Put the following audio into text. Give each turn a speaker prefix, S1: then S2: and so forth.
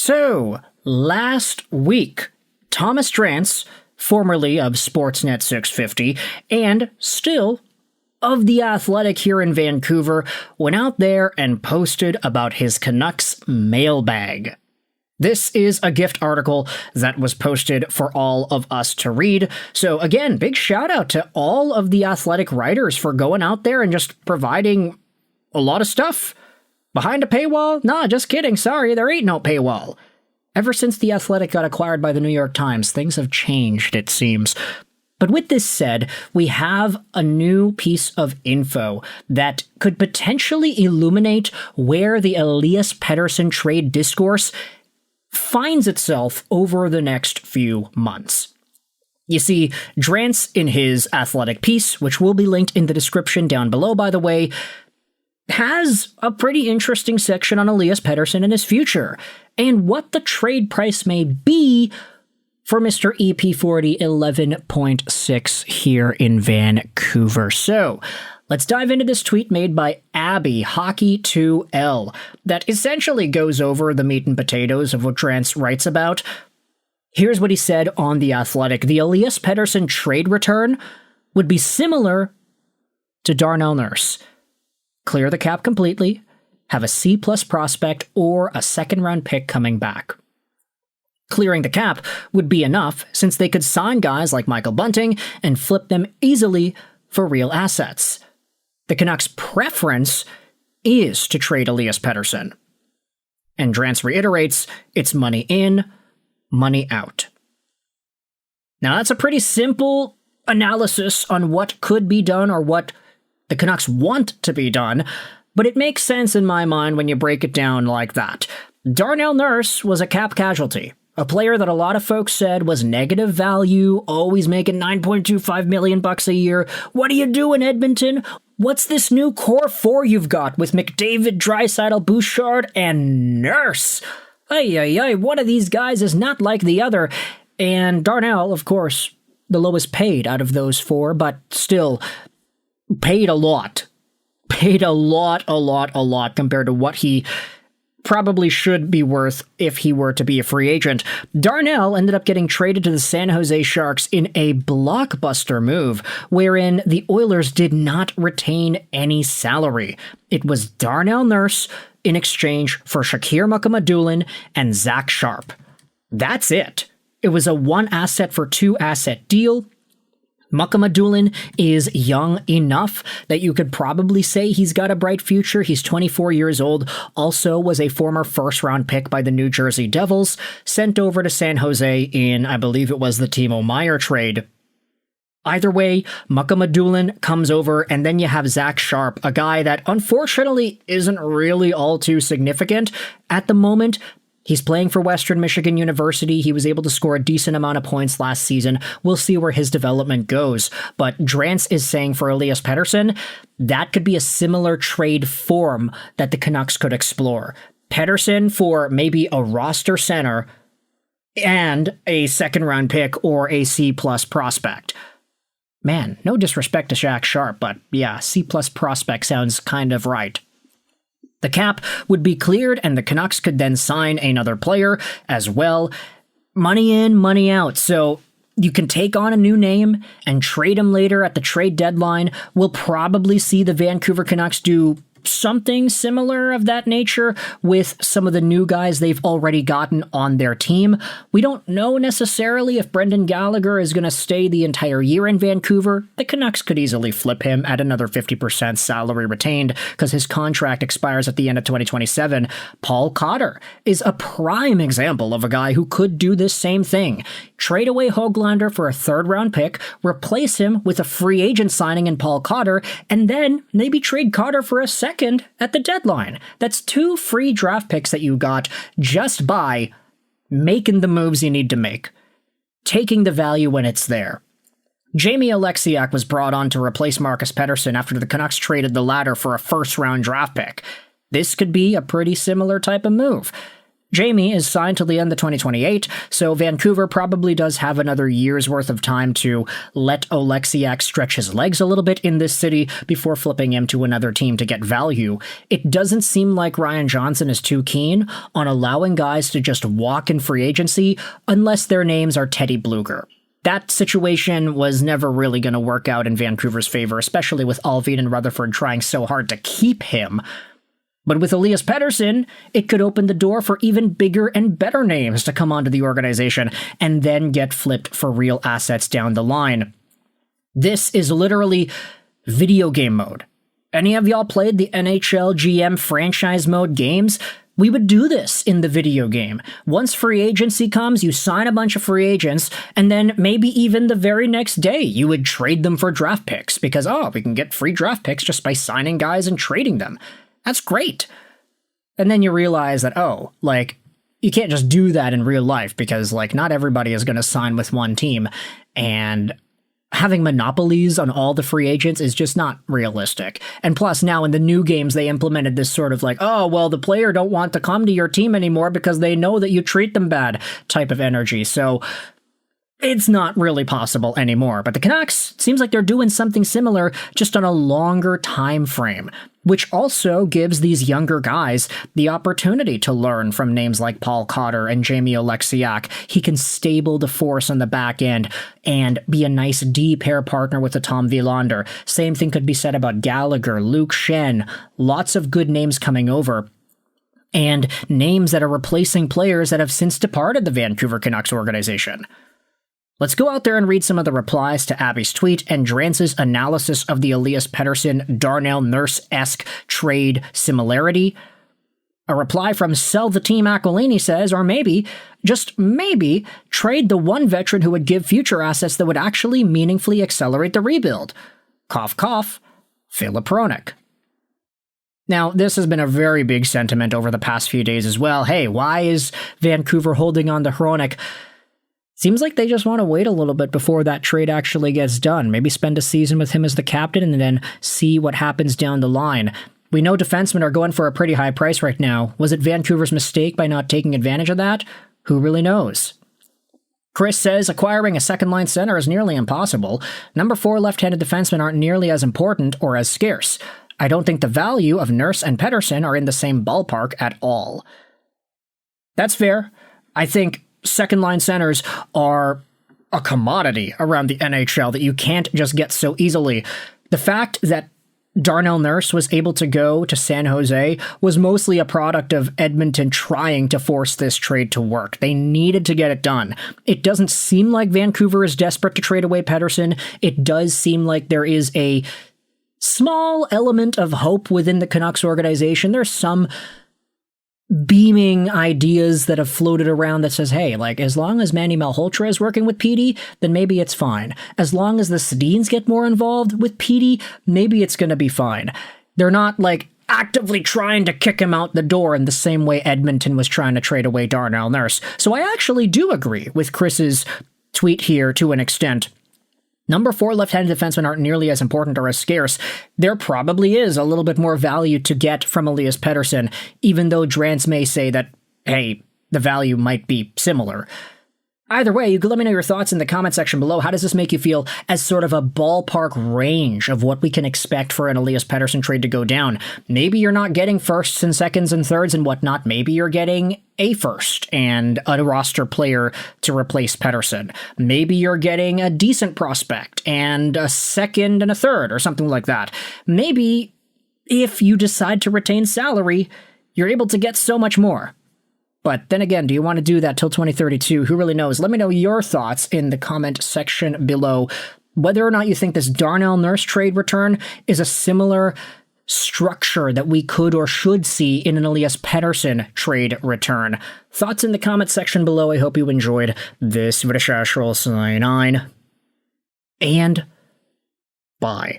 S1: So, last week, Thomas Drance, formerly of Sportsnet 650, and still of The Athletic here in Vancouver, went out there and posted about his Canucks mailbag. This is a gift article that was posted for all of us to read. So again, big shout out to all of The Athletic writers for going out there and just providing a lot of stuff. Behind a paywall? Nah, just kidding. Sorry, there ain't no paywall. Ever since The Athletic got acquired by the New York Times, things have changed, it seems. But with this said, we have a new piece of info that could potentially illuminate where the Elias Pettersson trade discourse finds itself over the next few months. You see, Drance, in his Athletic piece, which will be linked in the description down below, by the way, has a pretty interesting section on Elias Pettersson and his future, and what the trade price may be for Mr. EP40 11.6 here in Vancouver. So, let's dive into this tweet made by Abby Hockey2L that essentially goes over the meat and potatoes of what Drance writes about. Here's what he said on The Athletic. The Elias Pettersson trade return would be similar to Darnell Nurse. Clear the cap completely, have a C+ prospect or a second-round pick coming back. Clearing the cap would be enough since they could sign guys like Michael Bunting and flip them easily for real assets. The Canucks' preference is to trade Elias Pettersson. And Drance reiterates, it's money in, money out. Now that's a pretty simple analysis on what could be done or what the Canucks want to be done, but it makes sense in my mind when you break it down like that. Darnell Nurse was a cap casualty, a player that a lot of folks said was negative value, always making $9.25 million a year. What are you doing, Edmonton? What's this new core four you've got with McDavid, Draisaitl, Bouchard, and Nurse? One of these guys is not like the other. And Darnell, of course, the lowest paid out of those four, but still paid a lot. Paid a lot compared to what he probably should be worth if he were to be a free agent. Darnell ended up getting traded to the San Jose Sharks in a blockbuster move, wherein the Oilers did not retain any salary. It was Darnell Nurse in exchange for Shakir Mukhamadullin and Zach Sharp. That's it. It was a one-asset for two-asset deal. Mukhamadullin is young enough that you could probably say he's got a bright future. He's 24 years old, also was a former first-round pick by the New Jersey Devils, sent over to San Jose in, I believe it was the Timo Meier trade. Either way, Mukhamadullin comes over, and then you have Zach Sharp, a guy that unfortunately isn't really all too significant at the moment. He's playing for Western Michigan University. He was able to score a decent amount of points last season. We'll see where his development goes. But Drance is saying for Elias Pettersson, that could be a similar trade form that the Canucks could explore. Pettersson for maybe a roster center and a second-round pick or a C+ prospect. Man, no disrespect to Zach Sharp, but yeah, C+ prospect sounds kind of right. The cap would be cleared, and the Canucks could then sign another player as well. Money in, money out. So you can take on a new name and trade him later at the trade deadline. We'll probably see the Vancouver Canucks do something similar of that nature with some of the new guys they've already gotten on their team. We don't know necessarily if Brendan Gallagher is going to stay the entire year in Vancouver. The Canucks could easily flip him at another 50% salary retained because his contract expires at the end of 2027. Paul Cotter is a prime example of a guy who could do this same thing. Trade away Höglander for a third-round pick, replace him with a free agent signing in Paul Cotter, and then maybe trade Cotter for a second at the deadline. That's 2 free draft picks that you got just by making the moves you need to make, taking the value when it's there. Jamie Alexiak was brought on to replace Marcus Pettersson after the Canucks traded the latter for a first-round draft pick. This could be a pretty similar type of move. Jamie is signed till the end of 2028, so Vancouver probably does have another year's worth of time to let Oleksiak stretch his legs a little bit in this city before flipping him to another team to get value. It doesn't seem like Ryan Johnson is too keen on allowing guys to just walk in free agency unless their names are Teddy Bluger. That situation was never really going to work out in Vancouver's favor, especially with Alvin and Rutherford trying so hard to keep him. But with Elias Pettersson, it could open the door for even bigger and better names to come onto the organization and then get flipped for real assets down the line. This is literally video game mode. Any of y'all played the NHL GM franchise mode games? We would do this in the video game. Once free agency comes, you sign a bunch of free agents, and then maybe even the very next day you would trade them for draft picks because, we can get free draft picks just by signing guys and trading them. That's great. And then you realize that, you can't just do that in real life because, not everybody is going to sign with one team. And having monopolies on all the free agents is just not realistic. And plus, now in the new games, they implemented this sort of the player don't want to come to your team anymore because they know that you treat them bad type of energy. So it's not really possible anymore. But the Canucks, seems like they're doing something similar, just on a longer time frame, which also gives these younger guys the opportunity to learn from names like Paul Cotter and Jamie Oleksiak. He can stable the force on the back end and be a nice D-pair partner with a Tom Wielander. Same thing could be said about Gallagher, Luke Shen, lots of good names coming over. And names that are replacing players that have since departed the Vancouver Canucks organization. Let's go out there and read some of the replies to Abby's tweet and Drance's analysis of the Elias Pettersson, Darnell Nurse-esque trade similarity. A reply from Sell the Team Aquilini says, or maybe, just maybe, trade the one veteran who would give future assets that would actually meaningfully accelerate the rebuild. Cough, cough, Philip Hronek. Now, this has been a very big sentiment over the past few days as well. Hey, why is Vancouver holding on to Hronek? Seems like they just want to wait a little bit before that trade actually gets done. Maybe spend a season with him as the captain and then see what happens down the line. We know defensemen are going for a pretty high price right now. Was it Vancouver's mistake by not taking advantage of that? Who really knows? Chris says acquiring a second-line center is nearly impossible. Number 4 left-handed defensemen aren't nearly as important or as scarce. I don't think the value of Nurse and Pettersson are in the same ballpark at all. That's fair. I think second-line centers are a commodity around the NHL that you can't just get so easily. The fact that Darnell Nurse was able to go to San Jose was mostly a product of Edmonton trying to force this trade to work. They needed to get it done. It doesn't seem like Vancouver is desperate to trade away Pettersson. It does seem like there is a small element of hope within the Canucks organization. There's some beaming ideas that have floated around that says, hey, as long as Manny Malhotra is working with Petey, then maybe it's fine. As long as the Sedins get more involved with Petey, maybe it's going to be fine. They're not, actively trying to kick him out the door in the same way Edmonton was trying to trade away Darnell Nurse. So I actually do agree with Chris's tweet here to an extent. Number 4 left-handed defensemen aren't nearly as important or as scarce. There probably is a little bit more value to get from Elias Pettersson, even though Drance may say that, hey, the value might be similar. Either way, you can let me know your thoughts in the comment section below. How does this make you feel as sort of a ballpark range of what we can expect for an Elias Pettersson trade to go down? Maybe you're not getting firsts and seconds and thirds and whatnot. Maybe you're getting a first and a roster player to replace Pettersson. Maybe you're getting a decent prospect and a second and a third or something like that. Maybe if you decide to retain salary, you're able to get so much more. But then again, do you want to do that till 2032? Who really knows? Let me know your thoughts in the comment section below. Whether or not you think this Darnell Nurse trade return is a similar structure that we could or should see in an Elias Pettersson trade return. Thoughts in the comment section below. I hope you enjoyed this video. And bye.